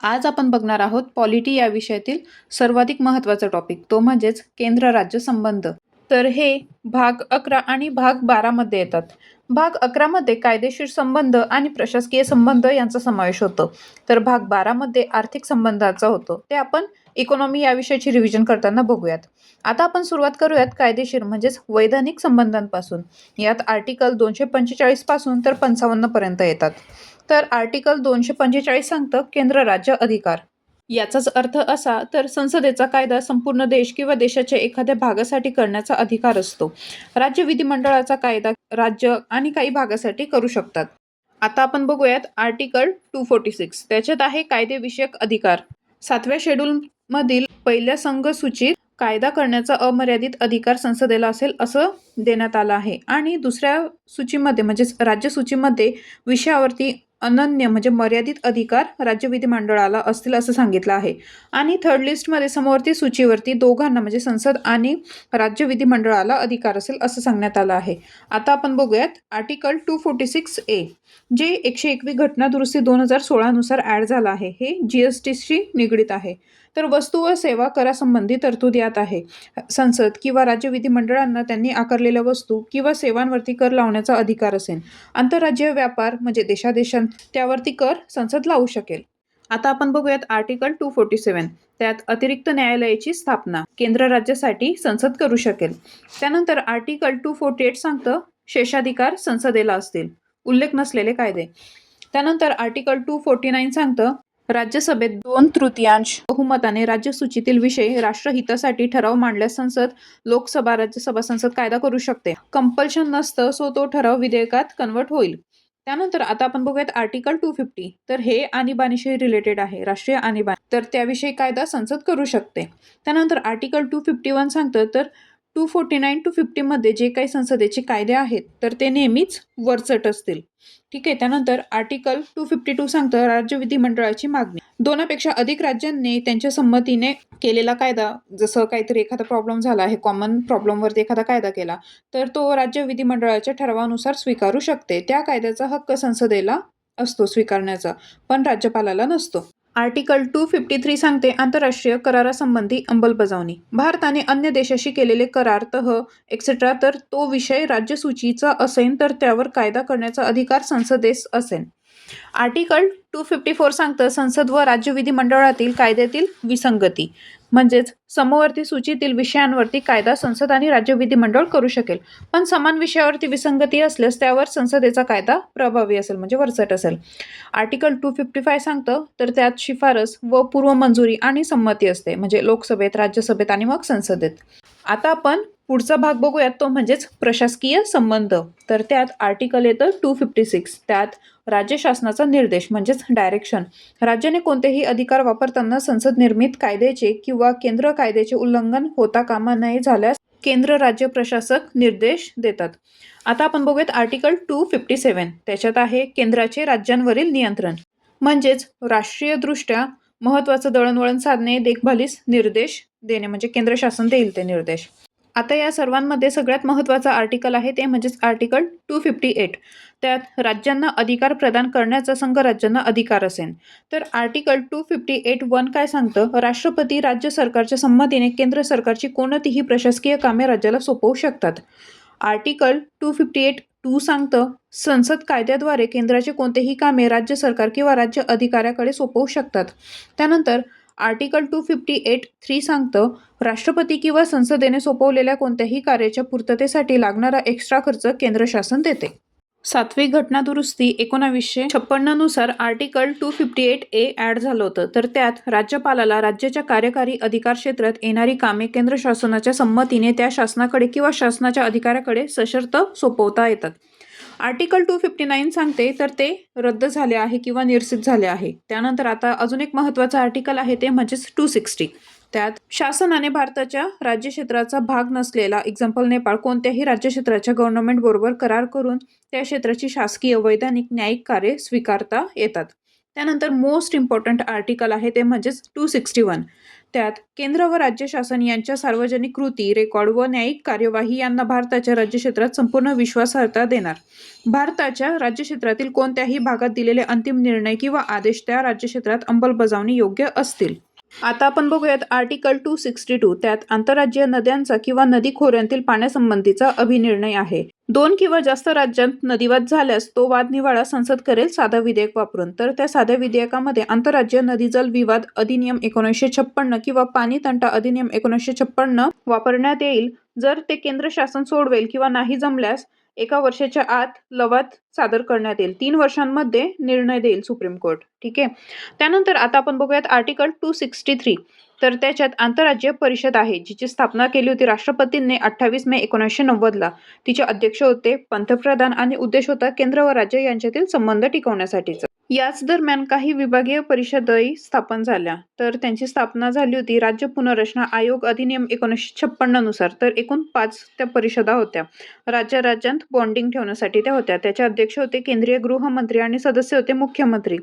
आज आपण बघणार आहोत पॉलिटी या विषयातील सर्वाधिक महत्त्वाचा टॉपिक, तो म्हणजेच केंद्र राज्य संबंध. तर हे भाग 11 आणि भाग 12 मध्ये येतात. भाग 11 मध्ये कायदेशीर संबंध आणि प्रशासकीय संबंध यांचा समावेश होतो. तर भाग 12 मध्ये आर्थिक संबंधाचा होतो. ते आपण इकॉनॉमी या विषयाची रिव्हिजन करताना बघूयात. आता आपण सुरुवात करूयात कायदेशीर म्हणजेच वैधानिक संबंधांपासून. यात आर्टिकल 245 पासून तर 55 पर्यंत येतात. तर आर्टिकल 245 सांगतं केंद्र राज्य अधिकार. याचाच अर्थ असा तर संसदेचा कायदा संपूर्ण देश किंवा देशाच्या एखाद्या भागासाठी करण्याचा अधिकार असतो. राज्य विधिमंडळाचा कायदा राज्य आणि काही भागासाठी करू शकतात. आता आपण बघूयात आर्टिकल 246. त्याच्यात आहे कायदेविषयक अधिकार. 7व्या शेड्यूल मधील पहिल्या संघ सूचीत कायदा करण्याचा अमर्यादित अधिकार संसदेला असेल असं देण्यात आलं आहे. आणि दुसऱ्या सूचीमध्ये म्हणजेच राज्य सूचीमध्ये विषयावरती अनन्य म्हणजे मर्यादित अधिकार राज्य विधिमंडळाला असतील असं सांगितलं आहे. आणि थर्ड लिस्टमध्ये समवर्ती सूचीवरती दोघांना म्हणजे संसद आणि राज्य विधिमंडळाला अधिकार असेल असं सांगण्यात आलं आहे. आता आपण बघूयात आर्टिकल 246A, जे 101वी घटना दुरुस्ती 2016 नुसार ऍड झालं आहे. हे GSTशी निगडीत आहे. तर वस्तू व सेवा करासंबंधी तरतूद यात आहे. संसद किंवा राज्य विधिमंडळांना त्यांनी आकारलेल्या वस्तू किंवा सेवांवरती कर लावण्याचा अधिकार असेल. आंतरराज्यीय व्यापार म्हणजे देशादेशांत त्यावरती कर संसद लावू शकेल. आता आपण बघूयात आर्टिकल 247. त्यात अतिरिक्त न्यायालयाची स्थापना केंद्र राज्यासाठी संसद करू शकेल. त्यानंतर आर्टिकल 248 सांगतं शेषाधिकार संसदेला असतील, उल्लेख नसलेले कायदे. त्यानंतर आर्टिकल 249 सांगतं राज्यसभेत 2/3 बहुमताने राज्यसूचीतील विषय राष्ट्रहितासाठी ठराव मांडल्यास संसद, लोकसभा, राज्यसभा, संसद कायदा करू शकते. कंपल्शन नसतं, सो तो ठराव विधेयकात कन्वर्ट होईल. त्यानंतर आता आपण बघूयात आर्टिकल 250. तर हे आणीबाणीशी रिलेटेड आहे, राष्ट्रीय आणीबाणी. तर त्याविषयी कायदा संसद करू शकते. त्यानंतर आर्टिकल 251 सांगतं तर 249 to 50 मध्ये जे काही संसदेचे कायदे आहेत तर ते नेहमीच वरचढ असतील. ठीक आहे. त्यानंतर आर्टिकल 252 सांगतं राज्य विधिमंडळाची मागणी. दोनापेक्षा अधिक राज्यांनी त्यांच्या संमतीने केलेला कायदा, जसं काहीतरी एखादा प्रॉब्लेम झाला आहे, कॉमन प्रॉब्लेमवरती एखादा कायदा केला, तर तो राज्य विधिमंडळाच्या ठरावानुसार स्वीकारू शकते. त्या कायद्याचा हक्क संसदेला असतो स्वीकारण्याचा, पण राज्यपालाला नसतो. आर्टिकल 253 सांगते आंतरराष्ट्रीय करारासंबंधी अंमलबजावणी. भारताने अन्य देशाशी केलेले करार, तह एक्सेट्रा तर तो विषय राज्यसूचीचा असेल तर त्यावर कायदा करण्याचा अधिकार संसदेस असेल. आर्टिकल 254 सांगतं संसद व राज्य विधिमंडळातील कायद्यातील विसंगती म्हणजेच समवर्ती सूचीतील विषयांवरती कायदा संसद आणि राज्य विधिमंडळ करू शकेल. पण समान विषयावरती विसंगती असल्यास त्यावर संसदेचा कायदा प्रभावी असेल म्हणजे वरचढ असेल. आर्टिकल 255 सांगतं तर त्यात शिफारस व पूर्व मंजुरी आणि संमती असते म्हणजे लोकसभेत, राज्यसभेत आणि मग संसदेत. आता आपण पुढचा भाग बघूयात, तो म्हणजेच प्रशासकीय संबंध. तर त्यात आर्टिकल येतं 256. त्यात राज्य शासनाचा निर्देश म्हणजेच डायरेक्शन. राज्याने कोणतेही अधिकार वापरताना संसद निर्मित कायद्याचे किंवा केंद्र कायद्याचे उल्लंघन होता कामा नये झाल्यास केंद्र राज्य प्रशासक निर्देश देतात. आता आपण बघूयात आर्टिकल 257. त्याच्यात आहे केंद्राचे राज्यांवरील नियंत्रण म्हणजेच राष्ट्रीयदृष्ट्या महत्त्वाचं दळणवळण साधने देखभालीस निर्देश देणे म्हणजे केंद्र शासन देईल ते निर्देश. आता या सर्वांमध्ये सगळ्यात महत्त्वाचा आर्टिकल आहे ते म्हणजेच आर्टिकल 258. त्यात राज्यांना अधिकार प्रदान करण्याचा संघ राज्यांना अधिकार असेल. तर आर्टिकल 258(1) काय सांगतं राष्ट्रपती राज्य सरकारच्या संमतीने केंद्र सरकारची कोणतीही प्रशासकीय कामे राज्याला सोपवू शकतात. आर्टिकल 258(2) सांगतं संसद कायद्याद्वारे केंद्राचे कोणतेही कामे राज्य सरकार किंवा राज्य अधिकाऱ्याकडे सोपवू शकतात. त्यानंतर आर्टिकल 258(3) सांगतं राष्ट्रपती किंवा संसदेने सोपवलेल्या कोणत्याही कार्याच्या पूर्ततेसाठी लागणारा एक्स्ट्रा खर्च केंद्र शासन देते. 7वी घटना दुरुस्ती 1956 नुसार आर्टिकल 258A ऍड झालं होतं. तर त्यात राज्यपालाला राज्याच्या कार्यकारी अधिकार क्षेत्रात येणारी कामे केंद्र शासनाच्या संमतीने त्या शासनाकडे किंवा शासनाच्या अधिकाऱ्याकडे सशर्त सोपवता येतात. आर्टिकल 259 सांगते तर ते रद्द झाले आहे किंवा निरसित झाले आहे. त्यानंतर आता अजून एक महत्त्वाचं आर्टिकल आहे ते म्हणजेच 260. त्यात शासनाने भारताच्या राज्यक्षेत्राचा भाग नसलेला एक्झाम्पल नेपाळ कोणत्याही राज्यक्षेत्राच्या गव्हर्नमेंट बरोबर करार करून त्या क्षेत्राची शासकीय, वैधानिक, न्यायिक कार्ये स्वीकारता येतात. त्यानंतर मोस्ट इम्पॉर्टंट आर्टिकल आहे ते म्हणजेच 261. त्यात केंद्र व राज्य शासन यांच्या सार्वजनिक कृती, रेकॉर्ड व न्यायिक कार्यवाही यांना भारताच्या राज्यक्षेत्रात संपूर्ण विश्वासार्हता देणार. भारताच्या राज्यक्षेत्रातील कोणत्याही भागात दिलेले अंतिम निर्णय किंवा आदेश त्या राज्यक्षेत्रात अंमलबजावणी योग्य असतील. आता आपण बघूयात आर्टिकल 262. त्यात आंतरराज्यीय नद्यांचा किंवा नदी खोऱ्यांतील पाण्यासंबंधीचा अभिनिर्णय आहे. 2 किंवा जास्त राज्यांत नदीवाद झाल्यास तो वादनिवाडा संसद करेल साधा विधेयक वापरून. तर त्या साध्या विधेयकामध्ये आंतरराज्यीय नदी जल विवाद अधिनियम 1956 किंवा पाणी तंटा अधिनियम 1956 वापरण्यात येईल. जर ते केंद्र शासन सोडवेल किंवा नाही जमल्यास 1 वर्षाच्या आत लवाद सादर करण्यात येईल. 3 वर्षांमध्ये निर्णय देईल सुप्रीम कोर्ट. ठीक आहे. त्यानंतर आता आपण बघूयात आर्टिकल 263. तर त्याच्यात आंतरराज्यीय परिषद आहे जिची स्थापना केली होती राष्ट्रपतींनी 28 मे 1990ला. तिचे अध्यक्ष होते पंतप्रधान आणि उद्देश होता केंद्र व राज्य यांच्यातील संबंध टिकवण्यासाठीचा. याच दरम्यान काही विभागीय परिषदही स्थापन झाल्या. तर त्यांची स्थापना झाली होती राज्य पुनर्रचना आयोग अधिनियम 1956 नुसार. तर एकूण 5 त्या परिषदा होत्या. राज्यांत बॉन्डिंग ठेवण्यासाठी त्या होत्या. त्याचे अध्यक्ष होते केंद्रीय गृहमंत्री आणि सदस्य होते मुख्यमंत्री.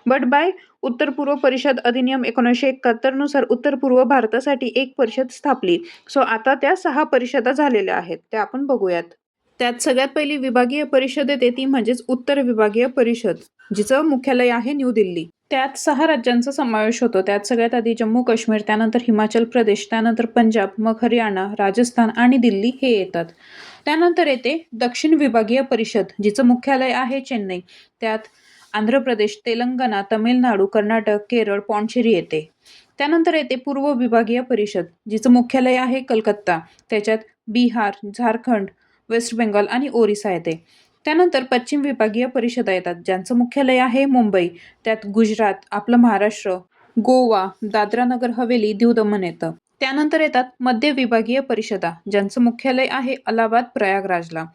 बट बाय उत्तर पूर्व परिषद अधिनियम 1971 नुसार उत्तर पूर्व भारतासाठी एक परिषद स्थापली. सो आता त्या 6 परिषदा झालेल्या आहेत. त्या आपण बघूयात. त्यात सगळ्यात पहिली विभागीय परिषद येते ती म्हणजेच उत्तर विभागीय परिषद, जिचं मुख्यालय आहे न्यू दिल्ली. त्यात 6 राज्यांचा समावेश होतो. त्यात सगळ्यात आधी जम्मू काश्मीर, त्यानंतर हिमाचल प्रदेश, त्यानंतर पंजाब, मग हरियाणा, राजस्थान आणि दिल्ली हे येतात. त्यानंतर येते दक्षिण विभागीय परिषद, जिचं मुख्यालय आहे चेन्नई. त्यात आंध्र प्रदेश, तेलंगणा, तमिळनाडू, कर्नाटक, केरळ, पॉंडिचेरी येते. त्यानंतर येते पूर्व विभागीय परिषद, जिचं मुख्यालय आहे कलकत्ता. त्याच्यात बिहार, झारखंड, वेस्ट बेंगॉल आणि ओरिसा येते. त्यानंतर पश्चिम विभागीय परिषदा येतात ज्यांचं मुख्यालय आहे मुंबई. त्यात गुजरात, आपलं महाराष्ट्र, गोवा, दादरा नगर हवेली, दीव दमण येतं. त्यानंतर येतात मध्य विभागीय परिषदा ज्यांचं मुख्यालय आहे अलाहाबाद, प्रयागराजला.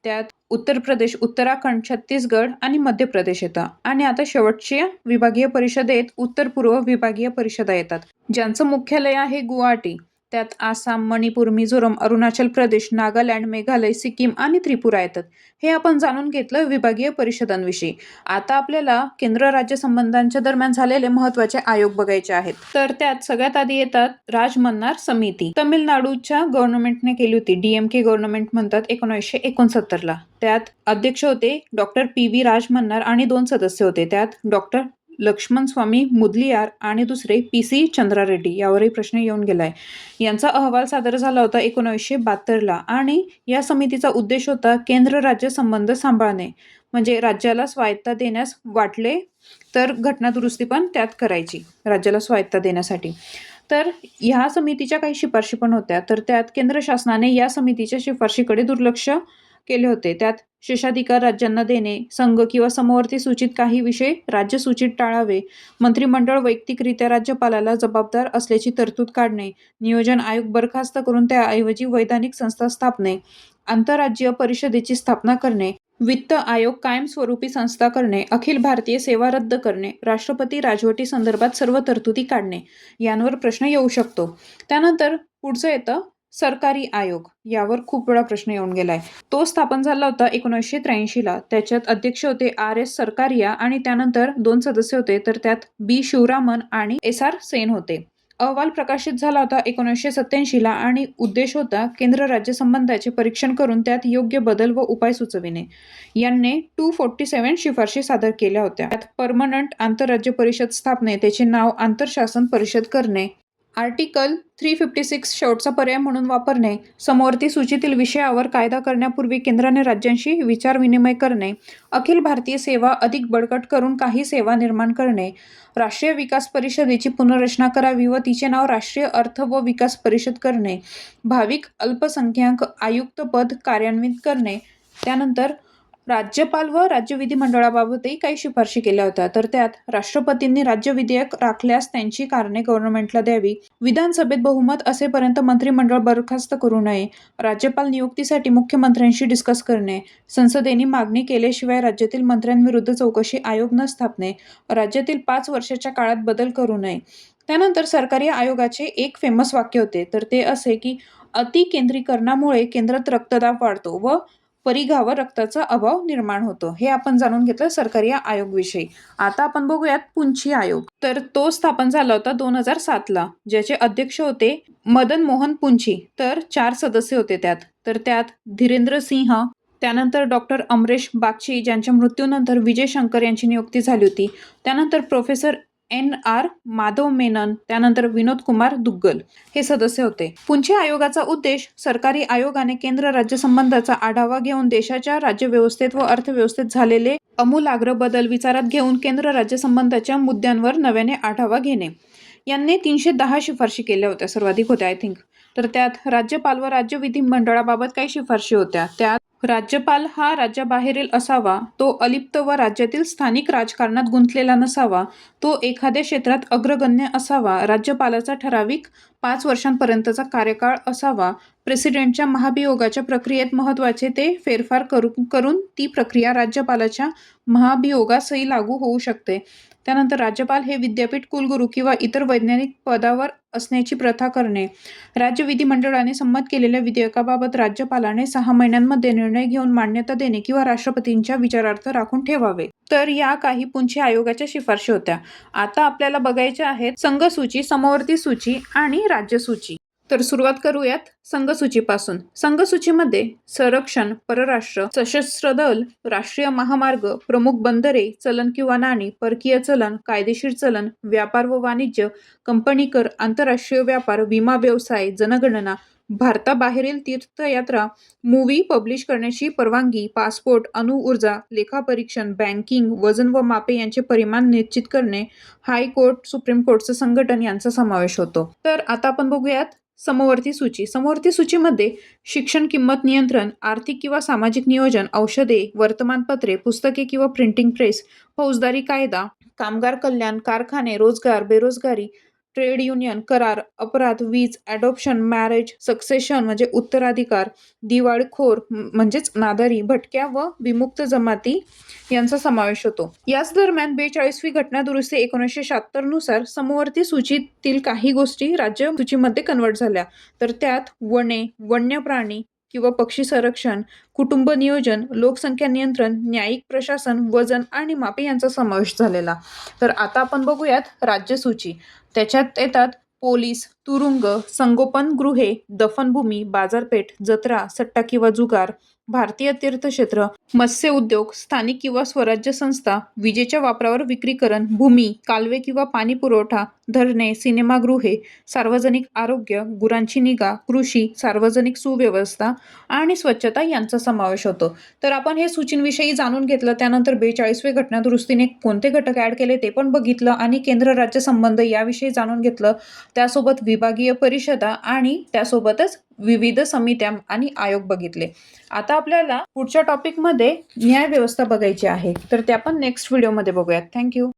त्यात उत्तर प्रदेश, उत्तराखंड, छत्तीसगड आणि मध्य प्रदेश येतं. आणि आता शेवटच्या विभागीय परिषदेत उत्तर पूर्व विभागीय परिषदा येतात ज्यांचं मुख्यालय आहे गुवाहाटी. त्यात आसाम, मणिपूर, मिझोरम, अरुणाचल प्रदेश, नागालँड, मेघालय, सिक्कीम आणि त्रिपुरा येतात. हे आपण जाणून घेतलं विभागीय परिषदांविषयी. आता आपल्याला केंद्र राज्य संबंधांच्या दरम्यान झालेले महत्त्वाचे आयोग बघायचे आहेत. तर त्यात सगळ्यात आधी येतात राजमन्नार समिती. तामिळनाडूच्या गव्हर्नमेंटने केली होती. DMK गव्हर्नमेंट म्हणतात 1969ला. त्यात अध्यक्ष होते डॉक्टर PV राजमन्नार आणि 2 सदस्य होते. त्यात डॉक्टर लक्ष्मण स्वामी मुदलियार आणि दुसरे PC चंद्रा रेड्डी. यावरही प्रश्न येऊन गेलाय. यांचा अहवाल सादर झाला होता 1972ला आणि या समितीचा उद्देश होता केंद्र राज्य संबंध सांभाळणे, म्हणजे राज्याला स्वायत्ता देण्यास वाटले तर घटनादुरुस्ती पण त्यात करायची राज्याला स्वायत्ता देण्यासाठी. तर ह्या समितीच्या काही शिफारशी पण होत्या. तर त्यात केंद्र शासनाने या समितीच्या शिफारशीकडे दुर्लक्ष केले होते. त्यात शेषाधिकार राज्यांना देणे, संघ किंवा समवर्ती सूचित काही विषय राज्य सूचित टाळावे, मंत्रिमंडळ वैयक्तिकरित्या राज्यपालाला जबाबदार असल्याची तरतूद काढणे, नियोजन आयोग बरखास्त करून त्याऐवजी वैधानिक संस्था स्थापने, आंतरराज्यीय परिषदेची स्थापना करणे, वित्त आयोग कायमस्वरूपी संस्था करणे, अखिल भारतीय सेवा रद्द करणे, राष्ट्रपती राजवटी संदर्भात सर्व तरतुदी काढणे, यांवर प्रश्न येऊ शकतो. त्यानंतर पुढचं येतं सरकारी आयोग. यावर खूप वेळा प्रश्न येऊन गेलाय. तो स्थापन झाला होता 1983ला. त्याच्यात अध्यक्ष होते RS सरकारिया आणि त्यानंतर 2 सदस्य होते. तर त्यात B शिवरामन आणि SR सेन होते. अहवाल प्रकाशित झाला होता 1987ला आणि उद्देश होता केंद्र राज्य संबंधाचे परीक्षण करून त्यात योग्य बदल व उपाय सुचविणे. यांनी 247 शिफारशी सादर केल्या होत्या. त्यात परमनंट आंतरराज्य परिषद स्थापने, त्याचे नाव आंतरशासन परिषद करणे, आर्टिकल 356 शेवटचा पर्याय म्हणून वापरणे, समवर्ती सूचीतील विषयावर कायदा करण्यापूर्वी केंद्राने राज्यांशी विचारविनिमय करणे, अखिल भारतीय सेवा अधिक बळकट करून काही सेवा निर्माण करणे, राष्ट्रीय विकास परिषदेची पुनर्रचना करावी व तिचे नाव राष्ट्रीय अर्थ व विकास परिषद करणे, भाविक अल्पसंख्याक आयुक्त पद कार्यान्वित करणे. त्यानंतर राज्यपाल व राज्य विधिमंडळाबाबतही काही शिफारशी केल्या होत्या. तर त्यात राष्ट्रपतींनी राज्य विधेयक राखल्यास त्यांची कारणे गव्हर्नमेंटला द्यावी, विधानसभेत बहुमत असेपर्यंत मंत्रिमंडळ बरखास्त करू नये, राज्यपाल नियुक्तीसाठी मुख्यमंत्र्यांशी डिस्कस करणे, संसदेने मागणी केल्याशिवाय राज्यातील मंत्र्यांविरुद्ध चौकशी आयोग न स्थापणे, राज्यातील 5 वर्षाच्या काळात बदल करू नये. त्यानंतर सरकारी आयोगाचे एक फेमस वाक्य होते. तर ते असे की अतिकेंद्रीकरणामुळे केंद्रात रक्तदाब वाढतो व परिघावर रक्ताचा अभाव निर्माण होतो. हे आपण जाणून घेतलं सरकारी आयोग विषयी. आता आपण बघूयात पुंछी आयोग. तर तो स्थापन झाला होता 2007 ला, ज्याचे अध्यक्ष होते मदन मोहन पुंछी. तर 4 सदस्य होते त्यात. तर त्यात धीरेंद्र सिंह, त्यानंतर डॉक्टर अमरेश बागची, ज्यांच्या मृत्यूनंतर विजय शंकर यांची नियुक्ती झाली होती. त्यानंतर प्रोफेसर NR माधव मेनन, त्यानंतर विनोद कुमार दुग्गल हे सदस्य होते. पुंछी आयोगाचा उद्देश सरकारी आयोगाने केंद्र राज्य संबंधाचा आढावा घेऊन देशाच्या राज्यव्यवस्थेत व अर्थव्यवस्थेत झालेले आमूलाग्र बदल विचारात घेऊन केंद्र राज्य संबंधाच्या मुद्द्यांवर नव्याने आढावा घेणे. यांनी 310 शिफारशी केल्या होत्या, सर्वाधिक होत्या आय थिंक. तर त्यात राज्यपाल व राज्य विधिमंडळाबाबत काही शिफारशी होत्या. त्यात राज्यपाल हा राज्याबाहेरील असावा, तो अलिप्त व राज्यातील स्थानिक राजकारणात गुंतलेला नसावा, तो एखाद्या क्षेत्रात अग्रगण्य असावा, राज्यपालाचा ठराविक 5 वर्षांपर्यंतचा कार्यकाळ असावा, प्रेसिडेंटच्या महाभियोगाच्या प्रक्रियेत महत्त्वाचे ते फेरफार करून ती प्रक्रिया राज्यपालाच्या महाभियोगासही लागू होऊ शकते. त्यानंतर राज्यपाल हे विद्यापीठ कुलगुरू किंवा इतर वैज्ञानिक पदावर असण्याची प्रथा करणे. राज्य विधिमंडळाने संमत केलेल्या विधेयकाबाबत राज्यपालाने 6 महिन्यांमध्ये निर्णय घेऊन मान्यता देणे किंवा राष्ट्रपतींच्या विचारार्थ राखून ठेवावे. तर या काही पुंछी आयोगाच्या शिफारशी होत्या. आता आपल्याला बघायच्या आहेत संघसूची, समवर्ती सूची आणि राज्यसूची. तर सुरुवात करूयात संघसूचीपासून. संघसूचीमध्ये संरक्षण, परराष्ट्र, सशस्त्र दल, राष्ट्रीय महामार्ग, प्रमुख बंदरे, चलन किंवा नाणी, परकीय चलन, कायदेशीर चलन, व्यापार व वाणिज्य, कंपनी कर, आंतरराष्ट्रीय व्यापार, विमा व्यवसाय, जनगणना, भारताबाहेरील तीर्थयात्रा, मूव्ही पब्लिश करण्याची परवानगी, पासपोर्ट, अणुऊर्जा, लेखापरीक्षण, बँकिंग, वजन व मापे यांचे परिमाण निश्चित करणे, हायकोर्ट, सुप्रीम कोर्टचं संघटन यांचा समावेश होतो. तर आता आपण बघूयात समवर्ती सूची. समवर्ती सूचीमध्ये शिक्षण किंमत नियंत्रण, आर्थिक किंवा सामाजिक नियोजन, औषधे, वर्तमानपत्रे, पुस्तके किंवा प्रिंटिंग प्रेस, फौजदारी कायदा, कामगार कल्याण, कारखाने, रोजगार, बेरोजगारी, ट्रेड युनियन, करार, अपराध, वीज, ॲडॉप्शन, मॅरेज, सक्सेशन म्हणजे उत्तराधिकार, दिवाळखोर म्हणजेच नादारी, भटक्या व विमुक्त जमाती यांचा समावेश होतो. याच दरम्यान 42वी घटना दुरुस्ती 1976 नुसार समवर्ती सूचीतील काही गोष्टी राज्य सूचीमध्ये कन्वर्ट झाल्या. तर त्यात वने, वन्य प्राणी किंवा पक्षी संरक्षण, कुटुंब नियोजन, लोकसंख्या नियंत्रण, न्यायिक प्रशासन, वजन आणि मापे यांचा समावेश झालेला. तर आता आपण बघूयात राज्यसूची. त्याच्यात येतात पोलीस, तुरुंग, संगोपनगृहे, दफनभूमी, बाजारपेठ, जत्रा, सट्टा किंवा जुगार, भारतीय तीर्थक्षेत्र, मत्स्य उद्योग, स्थानिक किंवा स्वराज्य संस्था, विजेच्या वापरावर विक्रीकरण, भूमी, कालवे किंवा पाणी पुरवठा, धरणे, सिनेमागृहे, सार्वजनिक आरोग्य, गुरांची निगा, कृषी, सार्वजनिक सुव्यवस्था आणि स्वच्छता यांचा समावेश होतो. तर आपण हे सूचींविषयी जाणून घेतलं. त्यानंतर 42वे घटना दुरुस्तीने कोणते घटक ॲड केले ते पण बघितलं आणि केंद्र राज्य संबंध याविषयी जाणून घेतलं. त्यासोबत विभागीय परिषदा आणि त्यासोबतच विविध समित्या आणि आयोग बघितले. आता आपल्याला पुढच्या टॉपिकमध्ये न्याय व्यवस्था बघायची आहे. तर ते आपण नेक्स्ट व्हिडिओमध्ये बघूयात. थँक्यू.